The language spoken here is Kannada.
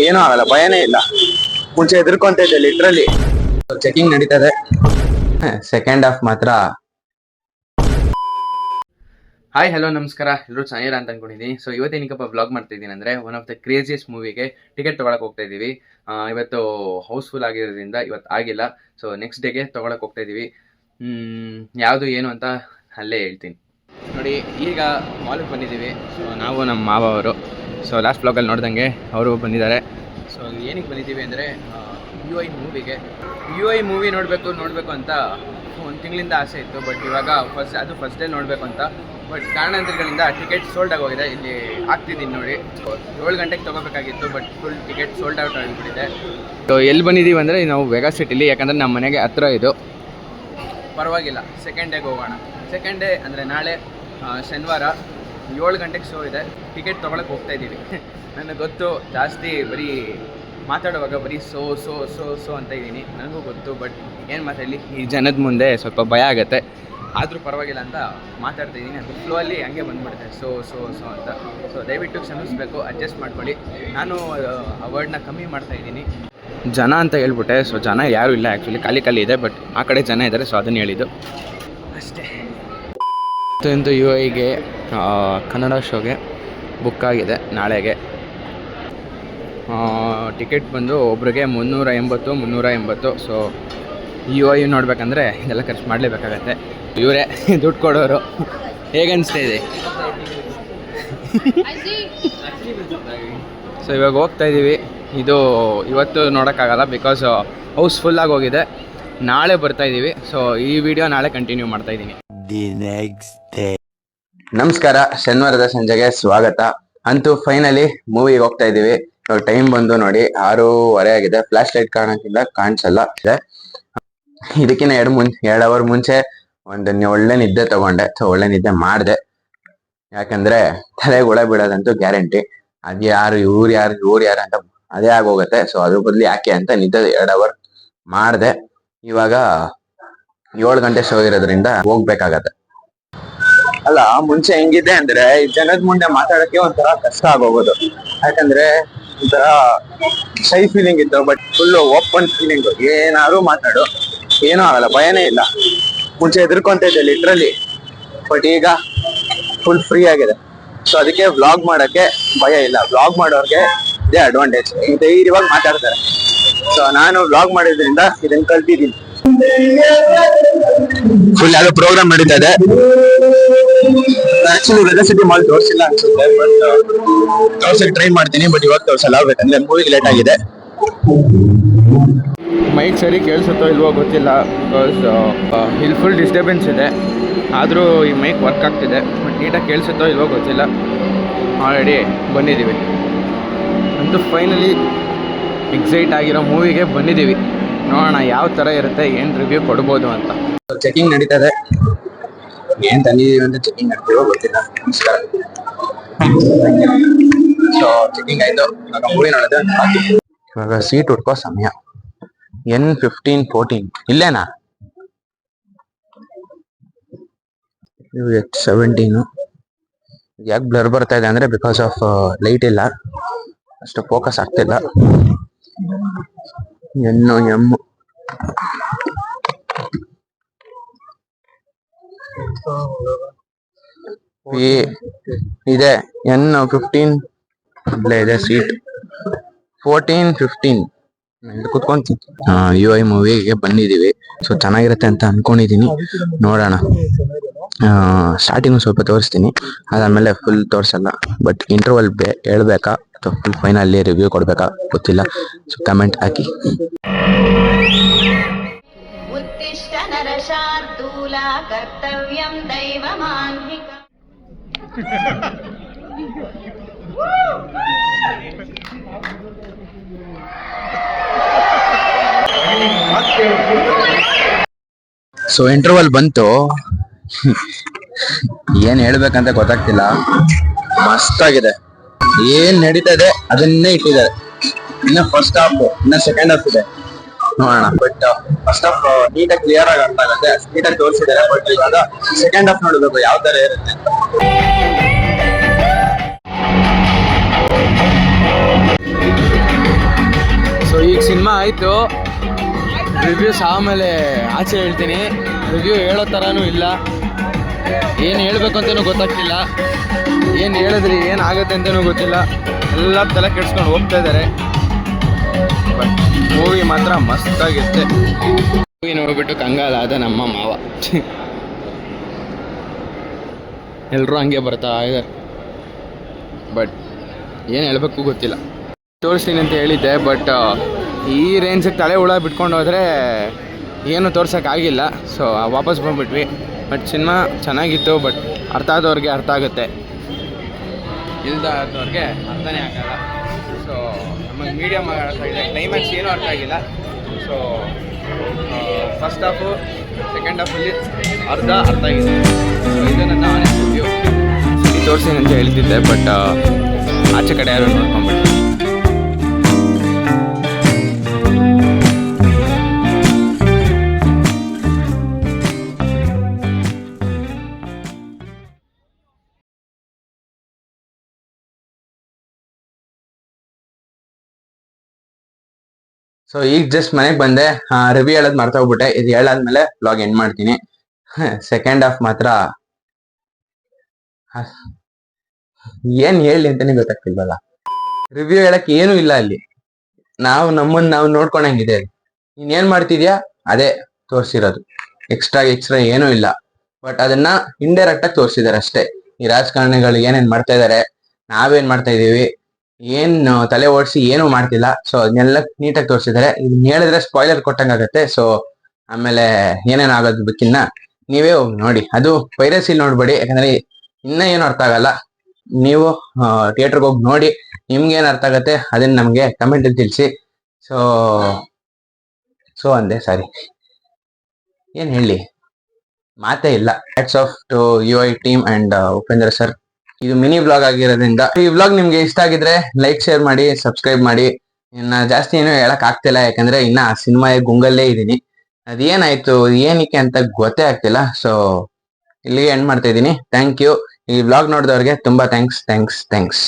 ಏನೂ ಆಗಲ್ಲ, ಭಯನೇ ಇಲ್ಲ. ಮುಂಚೆ ಎದುರ್ಕೊಂತ ಇದ್ದೆ ಲಿಟ್ರಲಿ. ಚೆಕಿಂಗ್ ನಡೀತದೆ. ಸೆಕೆಂಡ್ ಹಾಫ್ ಮಾತ್ರ. ಹಾಯ್ ಹಲೋ ನಮಸ್ಕಾರ, ಎಲ್ಲರೂ ಚೆನ್ನಾಗಿರ ಅಂತ ಅನ್ಕೊಂಡಿದ್ದೀನಿ. ಸೊ ಇವತ್ತೇನಕ್ಕಪ್ಪ ಬ್ಲಾಗ್ ಮಾಡ್ತಿದ್ದೀನಿ ಅಂದರೆ ಒನ್ ಆಫ್ ದ ಕ್ರೇಜಿಯಸ್ಟ್ ಮೂವಿಗೆ ಟಿಕೆಟ್ ತೊಗೊಳಕ್ಕೆ ಹೋಗ್ತಾ ಇದ್ದೀವಿ. ಇವತ್ತು ಹೌಸ್ಫುಲ್ ಆಗಿರೋದ್ರಿಂದ ಇವತ್ತು ಆಗಿಲ್ಲ. ಸೊ ನೆಕ್ಸ್ಟ್ ಡೇಗೆ ತೊಗೊಳಕ್ಕೆ ಹೋಗ್ತಾ ಇದ್ದೀವಿ. ಯಾವುದು ಏನು ಅಂತ ಅಲ್ಲೇ ಹೇಳ್ತೀನಿ ನೋಡಿ. ಈಗ ಮಾಲ್ಗೆ ಬಂದಿದ್ದೀವಿ. ಸೊ ನಾವು ನಮ್ಮ ಮಾವ ಅವರು ಲಾಸ್ಟ್ ಬ್ಲಾಗಲ್ಲಿ ನೋಡ್ದಂಗೆ ಅವರು ಬಂದಿದ್ದಾರೆ. ಸೊ ಏನಕ್ಕೆ ಬಂದಿದ್ದೀವಿ ಅಂದರೆ UI ಮೂವಿಗೆ. UI ಮೂವಿ ನೋಡಬೇಕು ಅಂತ ಒಂದು ತಿಂಗಳಿಂದ ಆಸೆ ಇತ್ತು. ಬಟ್ ಇವಾಗ ಫಸ್ಟ್ ಡೇ ನೋಡಬೇಕು ಅಂತ. ಬಟ್ ಕಾರಣಾಂತರಗಳಿಂದ ಟಿಕೆಟ್ ಸೋಲ್ಡ್ ಆಗೋಗಿದೆ. ಇಲ್ಲಿ ಆಗ್ತಿದ್ದೀನಿ ನೋಡಿ. 7 ಗಂಟೆಗೆ ತೊಗೋಬೇಕಾಗಿತ್ತು, but full ticket sold out ಆಗಿಬಿಟ್ಟಿದೆ. ಸೊ ಎಲ್ಲಿ ಬಂದಿದ್ದೀವಿ ಅಂದರೆ ನಾವು ವೆಗಾ ಸಿಟಿಲಿ, ಯಾಕಂದರೆ ನಮ್ಮ ಮನೆಗೆ ಹತ್ರ ಇದು. ಪರವಾಗಿಲ್ಲ, ಸೆಕೆಂಡ್ ಡೇಗೆ ಹೋಗೋಣ. ಸೆಕೆಂಡ್ ಡೇ ಅಂದರೆ ನಾಳೆ ಶನಿವಾರ 7 ಗಂಟೆಗೆ ಶೋ ಇದೆ. ಟಿಕೆಟ್ ತೊಗೊಳಕ್ಕೆ ಹೋಗ್ತಾ ಇದ್ದೀವಿ. ನನಗೆ ಗೊತ್ತು ಜಾಸ್ತಿ ಬರೀ ಮಾತಾಡುವಾಗ ಬರೀ ಸೋ ಅಂತ ಇದ್ದೀನಿ, ನನಗೂ ಗೊತ್ತು. ಬಟ್ ಏನು ಮಾತಾಡಲಿ, ಈ ಜನದ ಮುಂದೆ ಸ್ವಲ್ಪ ಭಯ ಆಗುತ್ತೆ. ಆದರೂ ಪರವಾಗಿಲ್ಲ ಅಂತ ಮಾತಾಡ್ತಾ ಇದ್ದೀನಿ. ಅದು ಫ್ಲೋ ಅಲ್ಲಿ ಹಂಗೆ ಬಂದ್ಬಿಡುತ್ತೆ ಸೋ ಅಂತ. ಸೊ ದಯವಿಟ್ಟು ಕ್ಷಮಿಸಬೇಕು, ಅಡ್ಜಸ್ಟ್ ಮಾಡ್ಕೊಳ್ಳಿ. ನಾನು ಆ ವರ್ಡ್ನ ಕಮ್ಮಿ ಮಾಡ್ತಾಯಿದ್ದೀನಿ. ಜನ ಅಂತ ಹೇಳ್ಬಿಟ್ಟೆ. ಸೊ ಜನ ಯಾರೂ ಇಲ್ಲ, ಆ್ಯಕ್ಚುಲಿ ಖಾಲಿ ಇದೆ. ಬಟ್ ಆ ಕಡೆ ಜನ ಇದ್ದಾರೆ, ಸೊ ಅದನ್ನು ಹೇಳಿದ್ದು ಅಷ್ಟೇ. ಇಂದು UIಗೆ ಕನ್ನಡ ಶೋಗೆ ಬುಕ್ ಆಗಿದೆ ನಾಳೆಗೆ. ಟಿಕೆಟ್ ಬಂದು ಒಬ್ರಿಗೆ 380. ಸೊ UI ನೋಡ್ಬೇಕಂದ್ರೆ ಇದೆಲ್ಲ ಖರ್ಚು ಮಾಡಲೇಬೇಕಾಗತ್ತೆ. ಇವರೇ ದುಡ್ಡು ಕೊಡೋರು. ಹೇಗನ್ನಿಸ್ತಾ ಇದೆ? ಸೊ ಇವಾಗ ಹೋಗ್ತಾ ಇದ್ದೀವಿ. ಇದು ಇವತ್ತು ನೋಡೋಕ್ಕಾಗಲ್ಲ, ಬಿಕಾಸ್ ಹೌಸ್ಫುಲ್ಲಾಗಿ ಹೋಗಿದೆ. ನಾಳೆ ಬರ್ತಾಯಿದ್ದೀವಿ. ಸೊ ಈ ವಿಡಿಯೋ ನಾಳೆ ಕಂಟಿನ್ಯೂ ಮಾಡ್ತಾಯಿದ್ದೀನಿ. ನಮಸ್ಕಾರ, ಶನಿವಾರದ ಸಂಜೆಗೆ ಸ್ವಾಗತ. ಅಂತೂ ಫೈನಲಿ ಮೂವಿಗೆ ಹೋಗ್ತಾ ಇದ್ದೀವಿ. ಇವಾಗ ಟೈಮ್ ಬಂದು ನೋಡಿ 6:30 ಆಗಿದೆ. ಫ್ಲಾಶ್ ಲೈಟ್ ಕಾಣಕ್ಕಿಲ್ಲ, ಕಾಣಿಸಲ್ಲ. ಇದಕ್ಕಿಂತ 2 ಅವರ್ ಮುಂಚೆ ಒಳ್ಳೆ ನಿದ್ದೆ ತಗೊಂಡೆ. ಸೊ ಒಳ್ಳೆ ನಿದ್ದೆ ಮಾಡಿದೆ, ಯಾಕಂದ್ರೆ ತಲೆಗೆ ಹುಳ ಬಿಡೋದಂತೂ ಗ್ಯಾರಂಟಿ. ಅದ್ ಯಾರು ಇವ್ರು ಯಾರು ಅಂತ ಅದೇ ಆಗೋಗತ್ತೆ. ಸೊ ಅದ್ರ ಬದ್ಲು ಯಾಕೆ ಅಂತ ನಿದ್ದೆ 2 ಅವರ್ ಮಾಡಿದೆ. ಇವಾಗ 7 ಗಂಟೆ ಶೋ ಇರೋದ್ರಿಂದ ಹೋಗ್ಬೇಕಾಗತ್ತೆ. ಅಲ್ಲ, ಮುಂಚೆ ಹೆಂಗಿದೆ ಅಂದ್ರೆ ಜನದ ಮುಂದೆ ಮಾತಾಡಕ್ಕೆ ಒಂಥರ ಕಷ್ಟ ಆಗೋಗೋದು. ಯಾಕಂದ್ರೆ ಒಂಥರ ಶೈ ಫೀಲಿಂಗ್ ಇತ್ತು. But full open feeling. ಏನಾದ್ರು ಮಾತಾಡು, ಏನೂ ಆಗಲ್ಲ, ಭಯನೇ ಇಲ್ಲ. ಮುಂಚೆ ಎದುರ್ಕೊಂತ ಇದ್ದೆ ಲಿಟ್ರಲಿ. ಬಟ್ ಈಗ ಫುಲ್ ಫ್ರೀ ಆಗಿದೆ. ಸೊ ಅದಕ್ಕೆ ವ್ಲಾಗ್ ಮಾಡಕ್ಕೆ ಭಯ ಇಲ್ಲ. ವ್ಲಾಗ್ ಮಾಡೋರ್ಗೆ ಇದೇ ಅಡ್ವಾಂಟೇಜ್. ಧೈರ್ಯವಾಗಿ ಮಾತಾಡ್ತಾರೆ. ಸೊ ನಾನು ವ್ಲಾಗ್ ಮಾಡೋದ್ರಿಂದ ಇದನ್ನ ಕಲ್ತಿದ್ದೀನಿ. ಫುಲ್ ಯಾವ್ದೋ ಪ್ರೋಗ್ರಾಮ್ ನಡೀತಾ ಇದೆ. ಆಕ್ಚುಲಿ ವೆಗಾ ಸಿಟಿ ಮಾಲ್ ತೋರಿಸಿಲ್ಲ ಅನ್ಸುತ್ತೆ, ಬಟ್ ತೋರ್ಸಕ್ ಟ್ರೈ ಮಾಡ್ತೀನಿ. ಬಟ್ ಇವಾಗ ತೋರ್ಸಲ್ಲ, ಬೇಕಂದ್ರೆ ಮೂವಿಗೆ ಲೇಟ್ ಆಗಿದೆ. ಮೈಕ್ ಸರಿ ಕೇಳಿಸುತ್ತೋ ಇಲ್ವೋ ಗೊತ್ತಿಲ್ಲ, ಬಿಕಾಸ್ ಇಲ್ಲಿ ಫುಲ್ ಡಿಸ್ಟರ್ಬೆನ್ಸ್ ಇದೆ. ಆದರೂ ಈ ಮೈಕ್ ವರ್ಕ್ ಆಗ್ತಿದೆ. ಬಟ್ ನೀಟಾಗಿ ಕೇಳಿಸುತ್ತೋ ಇಲ್ವೋ ಗೊತ್ತಿಲ್ಲ. ಆಲ್ರೆಡಿ ಬಂದಿದ್ದೀವಿ. ಅಂತೂ ಫೈನಲಿ ಎಕ್ಸೈಟ್ ಆಗಿರೋ ಮೂವಿಗೆ ಬಂದಿದ್ದೀವಿ. ನೋಡೋಣ ಯಾವ ಥರ ಇರುತ್ತೆ, ಏನು ರಿವ್ಯೂ ಕೊಡ್ಬೋದು ಅಂತ. ಚೆಕಿಂಗ್ ನಡೀತದೆ. ಏನ್ ತಂದಿದೀವಿ ಅಂತ ಚೆಕಿಂಗ್ ನಡೀತಿರೋ ಗೊತ್ತಿಲ್ಲ. ನಮಸ್ಕಾರ. ಸೊ ಚೆಕಿಂಗ್ ಆಯ್ತು. ಇವಾಗ ಮೂವಿ ನೋಡಿದ್ರೆ ಇವಾಗ ಸೀಟ್ ಹುಡ್ಕೋ ಸಮಯ. N15-14 ಇಲ್ಲೇನಾ? H17. ಯಾಕೆ ಬ್ಲರ್ ಬರ್ತಾ ಇದೆ ಅಂದ್ರೆ ಬಿಕಾಸ್ ಆಫ್ ಲೈಟ್ ಇಲ್ಲ, ಅಷ್ಟು ಫೋಕಸ್ ಆಗ್ತಿಲ್ಲ. M ಇದೆ. N15 ಇಲ್ಲೇ ಇದೆ ಸೀಟ್. 14-15 ಕುತ್ಕೊಂತೀನಿ. UI ಮೂವಿಗೆ ಬಂದಿದ್ದೀವಿ. ಸೊ ಚೆನ್ನಾಗಿರುತ್ತೆ ಅಂತ ಅನ್ಕೊಂಡಿದೀನಿ. ನೋಡೋಣ. ಸ್ಟಾರ್ಟಿಂಗ್ ಸ್ವಲ್ಪ ತೋರಿಸ್ತೀನಿ, ಅದಾದ್ಮೇಲೆ ಫುಲ್ ತೋರ್ಸಲ್ಲ. ಬಟ್ ಇಂಟರ್ವಲ್ ಹೇಳ್ಬೇಕಾ ಅಥವಾ ಫುಲ್ ಫೈನಲ್ ರಿವ್ಯೂ ಕೊಡ್ಬೇಕಾ ಗೊತ್ತಿಲ್ಲ. ಸೊ ಕಮೆಂಟ್ ಹಾಕಿ. ಸೊ ಇಂಟರ್ವಲ್ ಬಂತು. ಏನ್ ಹೇಳ್ಬೇಕಂತ ಗೊತ್ತಾಗ್ತಿಲ್ಲ. ಮಸ್ತ್ ಆಗಿದೆ. ಏನ್ ನಡೀತಾ ಇದೆ ಅದನ್ನೇ ಇಟ್ಟಿದ್ದಾರೆ. ಇನ್ನ ಫಸ್ಟ್ ಹಾಫ್, ಇನ್ನ ಸೆಕೆಂಡ್ ಹಾಫ್ ಇದೆ, ನೋಡೋಣ. ಬಟ್ ಫಸ್ಟ್ ಹಾಫ್ ನೀಟಾಗಿ ಕ್ಲಿಯರ್ ಆಗಿ ಅರ್ಥ ಆಗುತ್ತೆ, ನೀಟಾಗಿ ತೋರಿಸಿದ್ದಾರೆ. ಬಟ್ ಇವಾಗ ಸೆಕೆಂಡ್ ಹಾಫ್ ನೋಡಬೇಕು ಯಾವ ತರ ಇರುತ್ತೆ. ಈಗ ಸಿನಿಮಾ ಆಯಿತು, ರಿವ್ಯೂಸ್ ಆಮೇಲೆ ಆಚೆ ಹೇಳ್ತೀನಿ. ರಿವ್ಯೂ ಹೇಳೋ ಥರನೂ ಇಲ್ಲ, ಏನು ಹೇಳ್ಬೇಕು ಅಂತಲೂ ಗೊತ್ತಾಗ್ತಿಲ್ಲ, ಏನು ಹೇಳಿದ್ರಿ ಏನಾಗುತ್ತೆ ಅಂತಲೂ ಗೊತ್ತಿಲ್ಲ. ಎಲ್ಲ ತಲೆ ಕೆಡ್ಸ್ಕೊಂಡು ಹೋಗ್ತಾ ಇದ್ದಾರೆ. ಬಟ್ ಮೂವಿ ಮಾತ್ರ ಮಸ್ತಾಗಿರುತ್ತೆ. ಮೂವಿ ನೋಡ್ಬಿಟ್ಟು ಕಂಗಾಲಾದ ನಮ್ಮ ಮಾವ. ಎಲ್ಲರೂ ಹಂಗೆ ಬರ್ತಾ ಇದ್ದಾರೆ. ಬಟ್ ಏನು ಹೇಳಬೇಕು ಗೊತ್ತಿಲ್ಲ. ತೋರಿಸ್ತೀನಿ ಅಂತ ಹೇಳಿದ್ದೆ, ಬಟ್ ಈ ರೇಂಜಿಗೆ ತಲೆ ಹುಳ ಬಿಟ್ಕೊಂಡು ಹೋದರೆ ಏನು ತೋರ್ಸೋಕ್ಕಾಗಿಲ್ಲ. ಸೊ ವಾಪಸ್ ಬಂದುಬಿಟ್ವಿ. ಬಟ್ ಸಿನಿಮಾ ಚೆನ್ನಾಗಿತ್ತು, ಬಟ್ ಅರ್ಥ ಆದವ್ರಿಗೆ ಅರ್ಥ ಆಗುತ್ತೆ, ಇಲ್ದಾದವ್ರಿಗೆ ಅರ್ಥನೇ ಆಗಲ್ಲ. ಸೊ ನಮಗೆ ಮೀಡಿಯಮ್ ಅರ್ಥ ಆಗಿದೆ, ಕ್ಲೈಮ್ಯಾಕ್ಸ್ ಏನೂ ಅರ್ಥ ಆಗಿಲ್ಲ. ಸೊ ಫಸ್ಟ್ ಹಾಫು ಸೆಕೆಂಡ್ ಹಾಫಲ್ಲಿ ಅರ್ಧ ಆಗಿದೆ. ಸೊ ಇದು ನನ್ನ ಆನೆಸ್ಟ್ ರಿವ್ಯೂ. ತೋರಿಸ್ತೀನಿ ಅಂತ ಹೇಳ್ತಿದ್ದೆ, ಬಟ್ ಆಚೆ ಕಡೆ ಯಾರು ನೋಡ್ಕೊಂಡ್ಬಿಟ್ಟು. ಸೊ ಈಗ ಜಸ್ಟ್ ಮನೆಗೆ ಬಂದೆ, ರಿವ್ಯೂ ಹೇಳೋದು ಮರ್ತಾ ಹೋಗ್ಬಿಟ್ಟೆ. ಇದು ಹೇಳಾದ್ಮೇಲೆ ಬ್ಲಾಗ್ ಎಂಡ್ ಮಾಡ್ತೀನಿ. ಸೆಕೆಂಡ್ ಹಾಫ್ ಮಾತ್ರ ಏನ್ ಹೇಳಿ ಅಂತಾನೆ ಗೊತ್ತಾಗ್ತಿಲ್ವಲ್ಲ. ರಿವ್ಯೂ ಹೇಳಕ್ ಏನು ಇಲ್ಲ ಅಲ್ಲಿ. ನಮ್ಮನ್ನ ನಾವು ನೋಡ್ಕೊಂಡಂಗಿದೆ. ನೀನ್ ಏನ್ ಮಾಡ್ತಿದ್ಯಾ ಅದೇ ತೋರ್ಸಿರೋದು, ಎಕ್ಸ್ಟ್ರಾ ಏನೂ ಇಲ್ಲ. ಬಟ್ ಅದನ್ನ ಇಂಡೈರೆಕ್ಟ್ ಆಗಿ ತೋರಿಸಿದಾರೆ ಅಷ್ಟೇ. ಈ ರಾಜಕಾರಣಿಗಳು ಏನೇನ್ ಮಾಡ್ತಾ ಇದಾರೆ, ನಾವೇನ್ ಮಾಡ್ತಾ ಇದೀವಿ, ಏನ್ ತಲೆ ಓಡಿಸಿ ಏನು ಮಾಡ್ತಿಲ್ಲ. ಸೊ ಅದನ್ನೆಲ್ಲ ನೀಟಾಗಿ ತೋರಿಸಿದ್ದಾರೆ. ಇದನ್ನ ಹೇಳಿದ್ರೆ ಸ್ಪಾಯ್ಲರ್ ಕೊಟ್ಟಂಗಾಗತ್ತೆ. ಸೊ ಆಮೇಲೆ ಏನೇನ್ ಆಗೋದ್ ಬೇಕಿನ್ನ ನೀವೇ ಹೋಗಿ ನೋಡಿ. ಅದು ಪೈರಸಿ ನೋಡ್ಬೇಡಿ, ಯಾಕಂದ್ರೆ ಇನ್ನ ಏನು ಅರ್ಥ ಆಗಲ್ಲ. ನೀವು ಥಿಯೇಟರ್ಗೆ ಹೋಗಿ ನೋಡಿ, ನಿಮ್ಗೆ ಏನ್ ಅರ್ಥ ಆಗತ್ತೆ ಅದನ್ನ ನಮ್ಗೆ ಕಮೆಂಟ್ ಅಲ್ಲಿ ತಿಳಿಸಿ. ಸೊ ಅಂದೆ, ಸಾರಿ, ಏನ್ ಹೇಳಿ ಮಾತೇ ಇಲ್ಲ. Hats off to UI team and Upendra sir. ಇದು ಮಿನಿ ವ್ಲಾಗ್ ಆಗಿರೋದ್ರಿಂದ ಈ ವ್ಲಾಗ್ ನಿಮ್ಗೆ ಇಷ್ಟ ಆಗಿದ್ರೆ ಲೈಕ್, ಶೇರ್ ಮಾಡಿ, ಸಬ್ಸ್ಕ್ರೈಬ್ ಮಾಡಿ. ಇನ್ನ ಜಾಸ್ತಿ ಏನು ಹೇಳಕ್ ಆಗ್ತಿಲ್ಲ, ಯಾಕಂದ್ರೆ ಇನ್ನ ಸಿನಿಮಾ ಗುಂಗಲ್ಲೇ ಇದೀನಿ. ಅದೇನಾಯ್ತು ಏನಕ್ಕೆ ಅಂತ ಗೊತ್ತೇ ಆಗ್ತಿಲ್ಲ. ಸೊ ಇಲ್ಲಿಗೆ ಎಂಡ್ ಮಾಡ್ತಾ ಇದೀನಿ. Thank you. ಈ ವ್ಲಾಗ್ ನೋಡಿದವ್ರಿಗೆ ತುಂಬಾ ಥ್ಯಾಂಕ್ಸ್.